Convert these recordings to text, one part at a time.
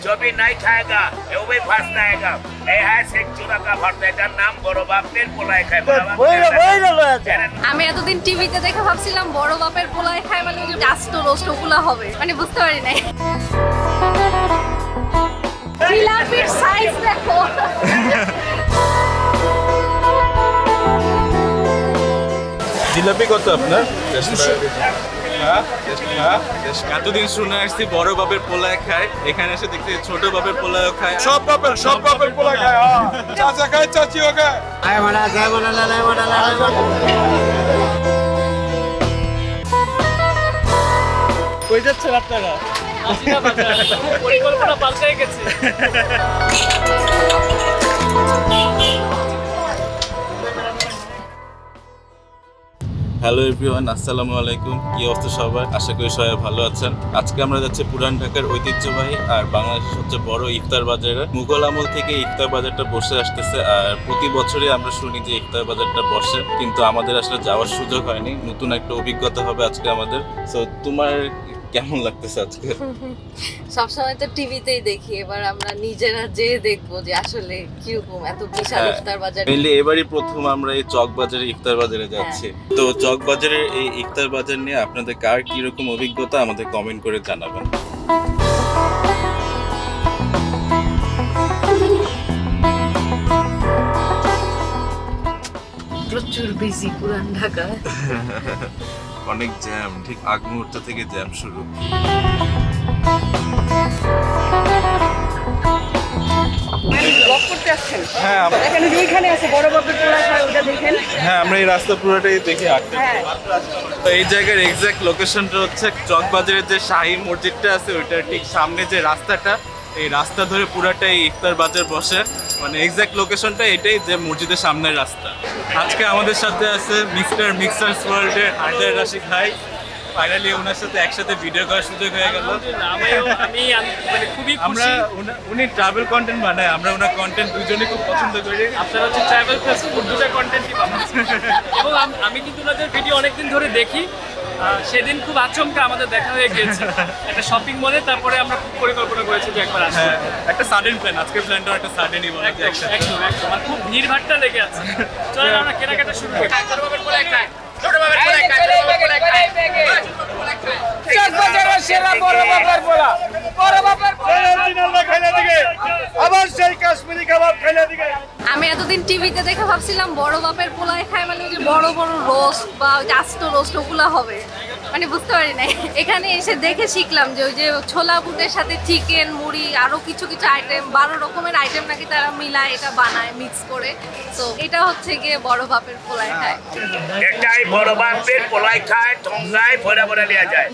जो भी नहीं खाएगा वो भी फंस जाएगा। ये है शेख चूड़ा का भरता, এটার নাম বড় বাপের পোলায় খায়। আমি এতদিন টিভিতে দেখে ভাবছিলাম বড় বাপের পোলায় খায় মানে ওই যে জাস্ট রোস্ট ওগুলা হবে, মানে বুঝতে পারি নাই। জিলাপির সাইজ দেখো। জিলাপি কত আপনার? এতদিন শুনে আসছি বড় বাপের পোলায় খায়, এখানে এসে দেখছি ছোট বাপের পোলায় খায়। সব বাপের পোলা খায়। চাচা খায়, চাচিও খায়। কই যাচ্ছে আপনারা? পরিকল্পনা পাল্টাই গেছে। হ্যালো এভরিওয়ান, আসসালামু আলাইকুম। কি অবস্থা সবার? আশা করি সবাই ভালো আছেন। আজকে আমরা যাচ্ছি পুরান ঢাকার ঐতিহ্যবাহী আর বাংলাদেশের সবচেয়ে বড় ইফতার বাজারে। মুঘল আমল থেকে ইফতার বাজারটা বসে আসতেছে, আর প্রতি বছরই আমরা শুনি যে ইফতার বাজারটা বসে, কিন্তু আমাদের আসলে যাওয়ার সুযোগ হয়নি। নতুন একটা অভিজ্ঞতা হবে আজকে আমাদের। সো তোমার কেমন লাগতেছে আজকে? সবসময় তো টিভিতেই দেখি, এবার আমরা নিজেরা যেয়ে দেখবো যে আসলে কিরকম এত বিশাল ইফতার বাজার। মেইনলি এবারই প্রথম আমরা এই চকবাজারে ইফতার বাজারে যাচ্ছি। তো চকবাজারের এই ইফতার বাজার নিয়ে আপনাদের কার কিরকম অভিজ্ঞতা আমাদের কমেন্ট করে জানাবেন। প্রচুর বিজি পুরান ঢাকা। অনেক জ্যাম, ঠিক আগ মুহূর্ত থেকে জ্যাম শুরু। হ্যাঁ, আমরা এই রাস্তা পুরোটাই দেখে আসতে। তো এই জায়গার এক্সাক্ট লোকেশনটা হচ্ছে চকবাজারের যে শাহি মসজিদটা আছে ওইটার ঠিক সামনে যে রাস্তাটা, এই রাস্তা ধরে পুরাটাই ইফতার বাজার বসে। মানে এক্সাক্ট লোকেশনটা এটাই, যে মসজিদের সামনের রাস্তা। আজকে আমাদের সাথে আছে মিস্টার মিক্সার্স ওয়ার্ল্ডের হায়দার রাশিদ ভাই। ফাইনালি ওনার সাথে একসাথে ভিডিও করার সুযোগ হয়ে গেল। আমরা উনি ট্রাভেল কন্টেন্ট বানায়, আমরা ওনার কন্টেন্ট দুজনেই খুব পছন্দ করি। আপনারা হচ্ছে ট্রাভেল প্লাস ফুড দুটো কন্টেন্টই পাবেন। এবং আমি কিন্তু ওনাদের ভিডিও অনেকদিন ধরে দেখি। সেদিন খুব আচমকা আমাদের দেখা হয়ে গিয়েছে একটা শপিং মলে। তারপরে আমরা খুব পরিকল্পনা করেছি যে একবার আসবো। একটা সাডেন প্ল্যান, আজকের প্ল্যানটাও একটা সাডেনই বলা যায়। একদম আর খুব ভিড় ভাট্টা লেগে আছে। চলেন আমরা কেনাকাটা শুরু করি। আমি এতদিন টিভিতে দেখে ভাবছিলাম বড় বাপের পোলায় খায় মানে ওই যে বড় বড় রোস্ট বা জাস্ট রোস্ট ওগুলা হবে, মানে বুঝতে পারি নাই। এখানে এসে দেখে শিখলাম যে ওই যে ছোলা বুটের সাথে চিকেন, মুড়ি, আরো কিছু কিছু আইটেম, 12 রকমের আইটেম নাকি তারা মিলায় এটা বানায় মিক্স করে। তো এটা হচ্ছে গিয়ে বড় বাপের পোলায় খায়। এটাই বড় বাপের পোলায় খায়, ঠোঙ্গায় ভরে ভরে লিয়া যায়।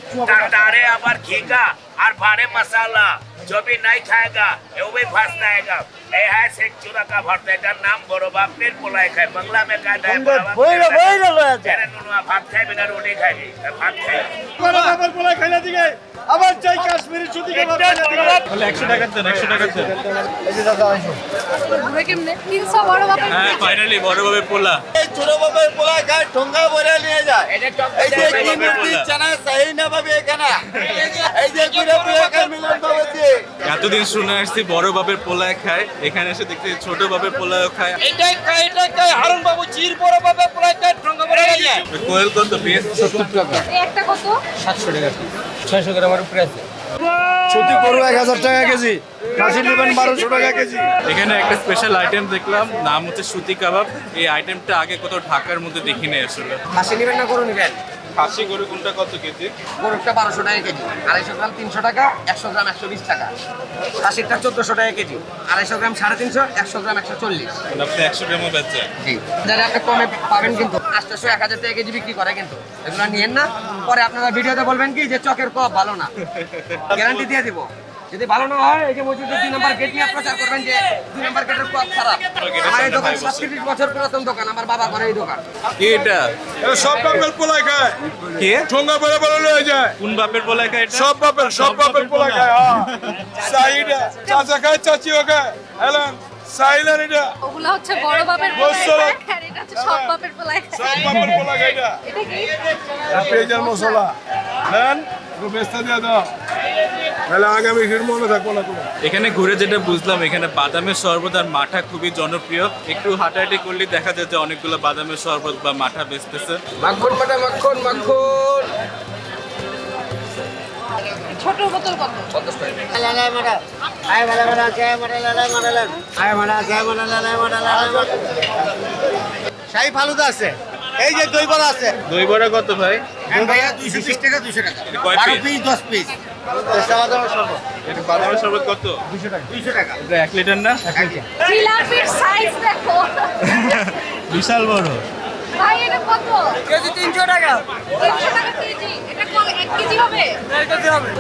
তারে আবার ঘিকা আর ভারে মশালা, जो भी नहीं खाएगा वो भी फंस जाएगा। ये है शेख चूड़ा का भरता, এটার নাম বড় বাপের পোলায় খায়। বাংলা में कहता है भात खाए बिना रोटी खाएगी, भात खाए বড় বাপের পোলা খাইলা দিকে আবার চাই কাশ্মীরি সুতি কাবাব খাইলা দিকে। বলে 100 টাকা দেন, 100 টাকা দেন। এই যে দাদা আইছো ঘুরে কেমনে 300 বড় বাপের। হ্যাঁ, ফাইনালি বড় বাপের পোলা। এই ছোট বাপের পোলা খায়, ঠোঙ্গা ভরে নিয়ে যায়। এই যে কি মুরগি চানা সাহি না পাবে এখানে। এই যে পুরো পুরো খায় মিলন বাবাজি। এতদিন শুনে আসছি বড় বাপের পোলায় খায়, এখানে এসে দেখছি ছোট বাপের পোলায় খায়। এটাই খায় হারুন বাবু চির বড় বাপের পোলা খায়, ঠোঙ্গা ভরে নিয়ে যায়। কোয়েল কত পিস? 70 টাকা। একটা কত? 700 টাকা। 600 গ্রামের উপরে আছে। ছুটি করো 1000 টাকা কেজি, খাসি নেবেন 1200 টাকা কেজি। এখানে একটা স্পেশাল আইটেম দেখলাম, নাম হচ্ছে সুতি কাবাব। এই আইটেমটা আগে কোথাও ঢাকার মধ্যে দেখিনি আসলে। খাসি নেবেন না গরু নেবেন? খাসি গরু কোনটা কত কেজি? গরুটা 1200 টাকা কেজি, 250 গ্রাম 300 টাকা, 100 গ্রাম 120 টাকা। খাসিটা 1400 টাকা কেজি, 250 গ্রাম 350, 100 গ্রাম 140। আপনি 100 গ্রামও বেচেন? জি, যারা আপনি কমে পাবেন কিন্তু 800 1000 টাকা কেজি বিক্রি করে, কিন্তু এগুলো নিয়েন না। পরে আপনারা ভিডিওতে বলবেন কি যে চকের কপ ভালো না, গ্যারান্টি দিয়ে দিব। যদি ভালো না হয় এই যে মসজিদের 2 নম্বর গেট নিয়ে প্রচার করবেন যে 2 নম্বর গেটের কপ খারাপ। আমার এই দোকান 37 বছর পুরাতন দোকান, আমার বাবা করে এই দোকান। কি এটা? এটা সব বাপের পোলা খায়। কি? ঠোঙ্গা ভরে ভরে নিয়ে যায়। কোন বাপের পোলায় খায় এটা? সব বাপের পোলা খায়। সাইডা চাচা খায়, চাচিও খায়। হেলেন সাইলার এটা ওগুলা হচ্ছে বড় বাপের পোলায় খায়, আর এটা হচ্ছে সব বাপের পোলায় খায়। সব বাপের পোলা খায়। এটা এটা কি? পেঁয়াজের মশলা নেন, একটু বেস্তা দিয়ে দাও। তাহলে আগামী ভিড় মনে থাকবো না তোমার। এখানে ঘুরে যেটা বুঝলাম এখানে বাদামের শরবত আর মাঠা খুবই জনপ্রিয়। একটু হাঁটাহাঁটি করলে দেখা যায় যে অনেকগুলো বাদামের শরবত বা মাঠা বেচতেছে। মাখন মাটা মাখন মাখন ছোট বোতল কত? 50 টাকা। শাহী ফালুদা আছে, এই যে দই বড়া আছে। দই বড়া কত ভাই? ভাইয়া 220 টাকা 200 টাকা। এটা কয় 12 পিস? Piece 10 piece. এটা বাদামের শরবত কত? 200 টাকা। এটা 1 লিটার না? জিলাপির সাইজ দেখো। বিশাল বড়। ভাই এটা কত? কেজি 300 টাকা। 300 টাকা কেজি। এটা 1 কেজি হবে? 1 কেজি হবে।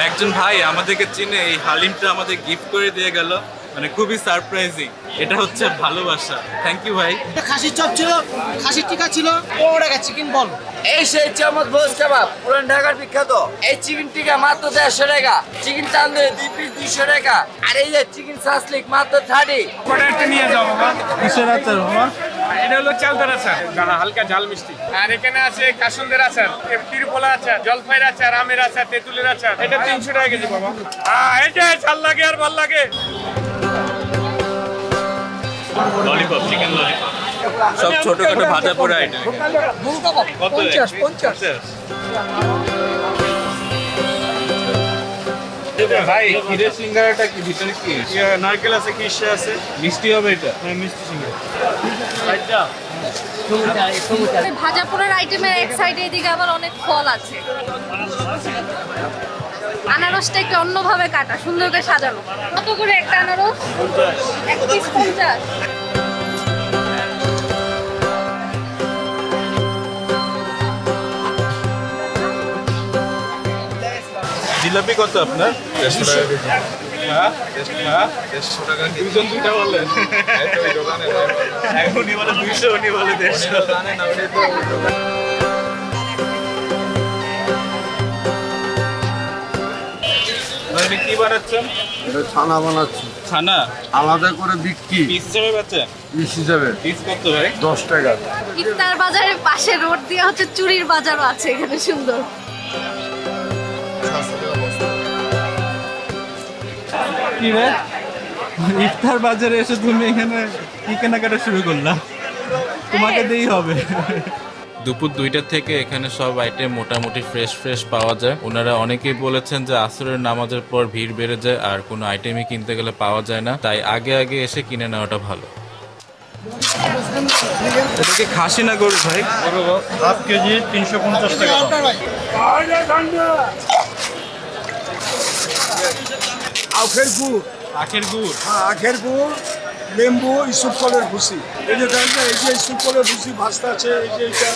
একজন ভাই আমাদেরকে চিনে এই হালিমটা আমাদের গিফট করে দিয়ে গেল, মানে খুবই সারপ্রাইজিং। এটা হচ্ছে ভালোবাসা। থ্যাংক ইউ ভাই। খাসির চপ ছিল, খাসির টিকা ছিল, 15 টাকা চিকেন বল। এই সেই চামচ ভোজ কাবাব পুরান ঢাকার বিখ্যাত। এই চিকেন টিকা মাত্র 150 টাকা, চিকেন তান্দুরি 2 পিস 200 টাকা, আর এই যে চিকেন সাসলিক মাত্র 30। ওটা একটা নিয়ে যাও বাবা। কিসের আচার মামা? এটা হলো চালতার আচার, হালকা ঝাল মিষ্টি। আর এখানে আছে কাসুন্দের আচার, তিরপোলা আচার, জলপাইয়ের আচার, আমের আচার, তেঁতুলের আচার। এটা 300 টাকা কেজি বাবা। এটা ঝাল লাগে আর ভাল লাগে। ললিপপ, চিকেন ললিপপ, সব ছোটখাটো ভাজা পোড়া আইটেম। কত? 50। ভাই ক্ষীরের সিঙ্গারাটা কি ভিতরে কি? নারকেল আছে, কিসে আছে, মিষ্টি হবে এটা? হ্যাঁ মিষ্টি সিঙ্গারা। ভাজা পোড়ার আইটেমের এক সাইডে এদিকে আবার অনেক ফল আছে। আনারসটা একটু অন্যভাবে কাটা, সুন্দর করে সাজানো। কত করে একটা আনারস? 1 পিস 50। জিলাপি কত আপনার? 150 টাকা। হ্যাঁ 150 টাকা। দুজন দুইটা বললেন। এখন উনি বলে 200, উনি বলে 150। জানেন না ওটাই তো। আপনি কি বানাচ্ছেন? এটা ছানা বানাচ্ছি, ছানা আলাদা করে বিক্রি, পিস হিসেবে বেচেন? পিস হিসাবে। পিস কত ভাই? 10 টাকা। ইফতার বাজারের পাশে রোড দিয়ে হচ্ছে চুরির বাজারও আছে এখানে, সুন্দর। কি রে, ইফতার বাজারে এসে তুমি এখানে কি কেনাকাটা শুরু করলা? তোমাকে দিয়েই হবে। দুপুর 2টা থেকে এখানে সব আইটেম মোটামুটি ফ্রেশ পাওয়া যায়। ওনারা অনেকেই বলেছেন যে আসরের নামাজের পর ভিড় বেড়ে যায় আর কোনো আইটেমই কিনতে গেলে পাওয়া যায় না, তাই আগে এসে কিনে নেওয়াটা ভালো। এটা কি খাসি না গরু ভাই? হাফ কেজি 350 টাকা। আখের গুড়, আখের গুড়, আখের গুড়, লেম্বু, ইসুপ ফলের ভুসি। এই যে দেখেন, এই যে ইসুপ ফলের ভুসি ভাজতে আছে। এই যে এটা,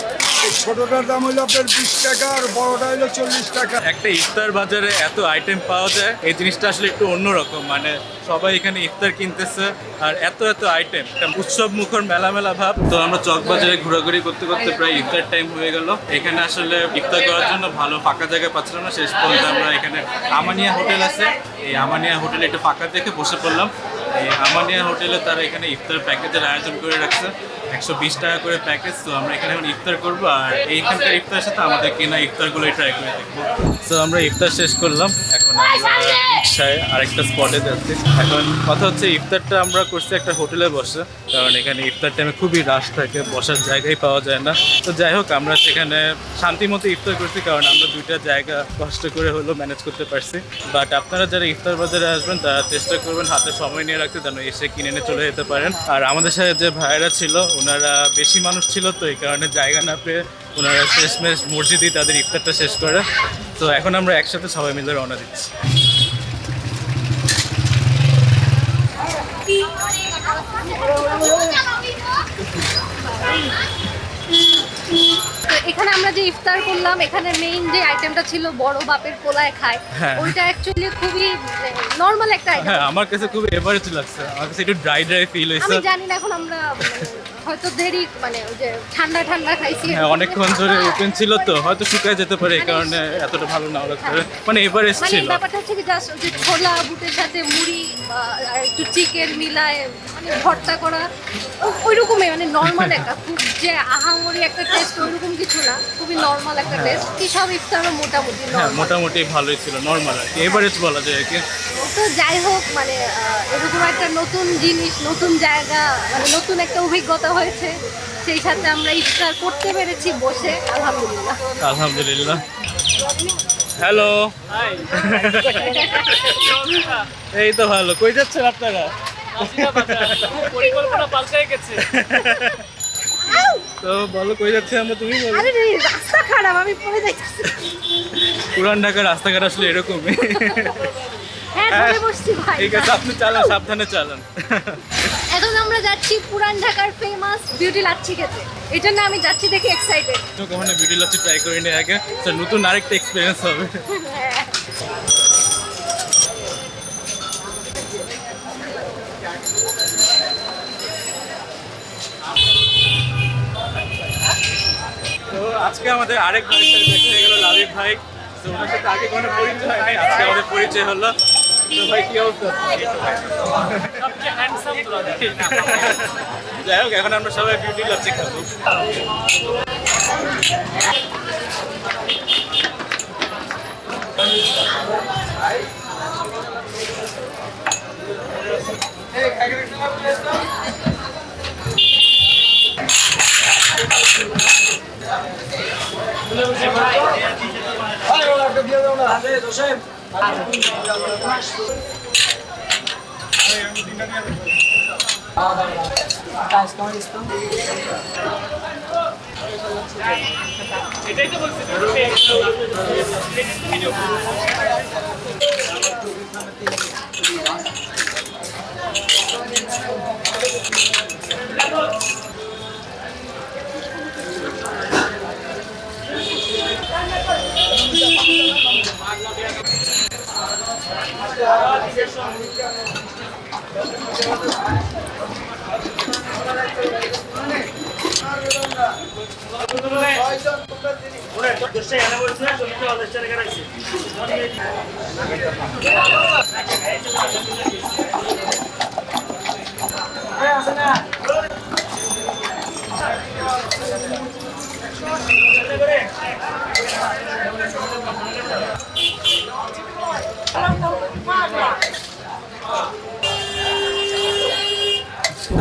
এই ছোটটার দাম হলো আপনার 20 টাকা আর বড়টা হলো 40 টাকা। একটা ইফতার বাজারে এত আইটেম পাওয়া যায়, এই জিনিসটা আসলে একটু অন্যরকম। মানে সবাই এখানে ইফতার কিনতেছে আর এত আইটেম, একটা উৎসব মুখর মেলা ভাব। তো আমরা চকবাজারে ঘোরাঘুরি করতে প্রায় ইফতার টাইম হয়ে গেল। এখানে আসলে ইফতার করার জন্য ভালো ফাঁকা জায়গা পাচ্ছিলাম না। শেষ পর্যন্ত আমরা এখানে আমানিয়া হোটেল আছে, এই আমানিয়া হোটেলে একটু ফাঁকা দেখে বসে পড়লাম। এই আমানিয়া হোটেলে তারা এখানে ইফতার প্যাকেজের আয়োজন করে রাখছে, 120 টাকা করে প্যাকেজ। তো আমরা এখানে এখন ইফতার করবো আর এইখানকার ইফতারের সাথে আমাদের কেনা ইফতারগুলোই ট্রাই করে দেখবো। তো আমরা ইফতার শেষ করলাম, এখন আমরা রিক্সায় আরেকটা স্পটে যাচ্ছি। এখন কথা হচ্ছে ইফতারটা আমরা করছি একটা হোটেলে বসে, কারণ এখানে ইফতার টাইমে খুবই রাশ থাকে, বসার জায়গাই পাওয়া যায় না। তো যাই হোক, আমরা সেখানে শান্তিমতো ইফতার করছি, কারণ আমরা 2টা জায়গা কষ্ট করে হলেও ম্যানেজ করতে পারছি। বাট আপনারা যারা ইফতার বাজারে আসবেন তারা চেষ্টা করবেন হাতে সময় নিয়ে রাখতে, যেন এসে কিনে নিয়ে চলে যেতে পারেন। আর আমাদের সাথে যে ভাইয়েরা ছিল ওনারা বেশি মানুষ ছিল, তো এই কারণে জায়গা না পেয়ে ওনারা শেষমেশ মসজিদেই তাদের ইফতারটা শেষ করে। তো এখন আমরা একসাথে সবাই মিলে রওনা দিচ্ছি। এখানে আমরা যে ইফতার করলাম, এখানে মেইন যে আইটেমটা ছিল বড় বাপের পোলায় খায়, হ্যাঁ। ওইটা অ্যাকচুয়ালি খুবই নরমাল একটা আইটেম। হ্যাঁ, আমার কাছে খুব এভারেজ লাগছে, আমার কাছে একটু ড্রাই ফিল হয়েছে। আমি জানি না এখন আমরা হয়তো দেরি মানে ওই যে ঠান্ডা ঠান্ডা খাইছি। হ্যাঁ অনেকক্ষণ ধরে ওপেন ছিল তো হয়তো শুকায় যেতে পারে এই কারণে এতটা ভালো নাও লাগতে পারে মানে এভারেস্ট মানে ছিল। ব্যাপারটা হচ্ছে কি জাস্ট ওই যে ছোলা বুটের সাথে মুড়ি আর একটু চিকেন মিলায় মানে ভর্তা করা ওইরকমই মানে নর্মাল একটা খুব যে আহামরি একটা টেস্ট ওইরকম কিছু না, খুবই নর্মাল একটা টেস্ট। কি সব ইফতারও মোটামুটি হ্যাঁ নর্মাল। মোটামুটি ভালোই ছিল নর্মাল আর কি এভারেস্ট বলা যায় আর কি। তো যাই হোক মানে এরকম একটা নতুন জিনিস নতুন জায়গা মানে নতুন একটা অভিজ্ঞতা হয়েছে, সেই সাথে আমরা ইফতার করতে পেরেছি বসে আলহামদুলিল্লাহ। আলহামদুলিল্লাহ। হ্যালো এই তো ভালো। কই যাচ্ছেন আপনারা? পরিকল্পনা পাল্টে গেছে। তো বলো কই যাচ্ছে আমরা, তুমি বলো। আরে রাস্তা খারাপ, আমি পড়ে যাচ্ছি। পুরান ঢাকার রাস্তাঘাট আসলে এরকমই। হ্যাঁ ধরে বসছি ভাই। ঠিক আছে আপনি চালান, সাবধানে চালান। এখন আমরা যাচ্ছি পুরান ঢাকার ফেমাস বিউটি লাচ্ছি খেতে, এই জন্য আমি যাচ্ছি দেখে এক্সাইটেড। তো কখনো ভিডিও লাচ্ছি ট্রাই করি নি আগে, তো নতুন আরেকটা এক্সপিরিয়েন্স হবে। তো আজকে আমাদের আরেক ভাইয়ের সাথে দেখা হয়ে গেল, লাবিব ভাই। তো ওনার সাথে আগে কোনো পরিচয় হয়নি, আজকে আমাদের পরিচয় হলো। তো ভাই কি অবস্থা? সবচেয়ে হ্যান্ডসাম তোরা। যাই হোক এখন আমরা সবাই বিউটি লাচ্ছি খাবো। এটাই তো বলছি।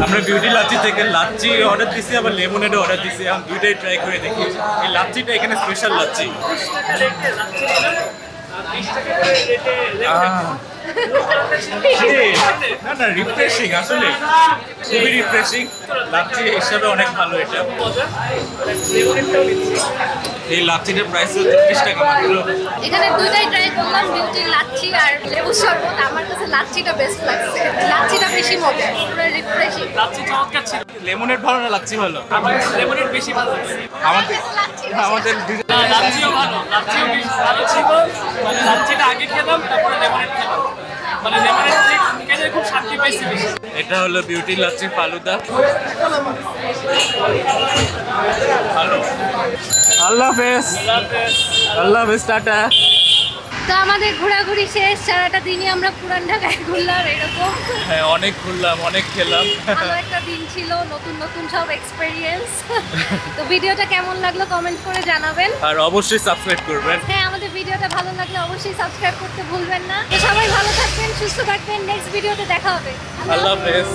আমরা বিউটি লাচ্ছি থেকে লাচ্ছি অর্ডার দিছি, আবার লেমনেডও অর্ডার দিছি। এখন দুইটাই ট্রাই করে দেখি। এই লাচ্ছিটা এখানে স্পেশাল লাচ্ছি। না না রিফ্রেশিং, আসলে খুবই রিফ্রেশিং। লাচ্ছি হিসাবে অনেক ভালো এটা। এই লাচ্ছিটার প্রাইস 30 টাকা মাত্র। এখানে দুইটাই ট্রাই করলাম, বিউটি লাচ্ছি আর লেবু শরবত। আমার কাছে লাচ্ছিটা বেস্ট লাগছে, লাচ্ছিটা বেশি মজা, পুরো রিফ্রেশিং। লাচ্ছি চমৎকার ছিল। লেমনেড ভালো না লাচ্ছি ভালো? আমার লেমনের বেশি ভালো লাগছে। আমাদের আমাদের না, লাচ্ছিও ভালো, লাচ্ছিও বেশ ভালো ছিল। মানে লাচ্ছিটা আগে খেলাম, তারপরে লেমনের খেলাম। মানে লেমনের খেলে খুব শান্তি পাইছি বেশি। এটা হলো বিউটি লাচ্ছি ফালুদা। ভালো। আল্লাহ হাফেজ। আল্লাহ হাফেজ, টাটা। তো আমাদের ঘোরাঘুরি শেষ, সারাটা দিনই আমরা পুরান ঢাকায় ঘুরলাম এরকম। হ্যাঁ অনেক ঘুরলাম, অনেক খেলাম। ভালো একটা দিন ছিল, নতুন নতুন সব এক্সপেরিয়েন্স। তো ভিডিওটা কেমন লাগলো কমেন্ট করে জানাবেন, আর অবশ্যই সাবস্ক্রাইব করবেন। হ্যাঁ আমাদের ভিডিওটা ভালো লাগলে অবশ্যই সাবস্ক্রাইব করতে ভুলবেন না। তো সবাই ভালো থাকবেন, সুস্থ থাকবেন, নেক্সট ভিডিওতে দেখা হবে। আল্লাহ হাফেজ।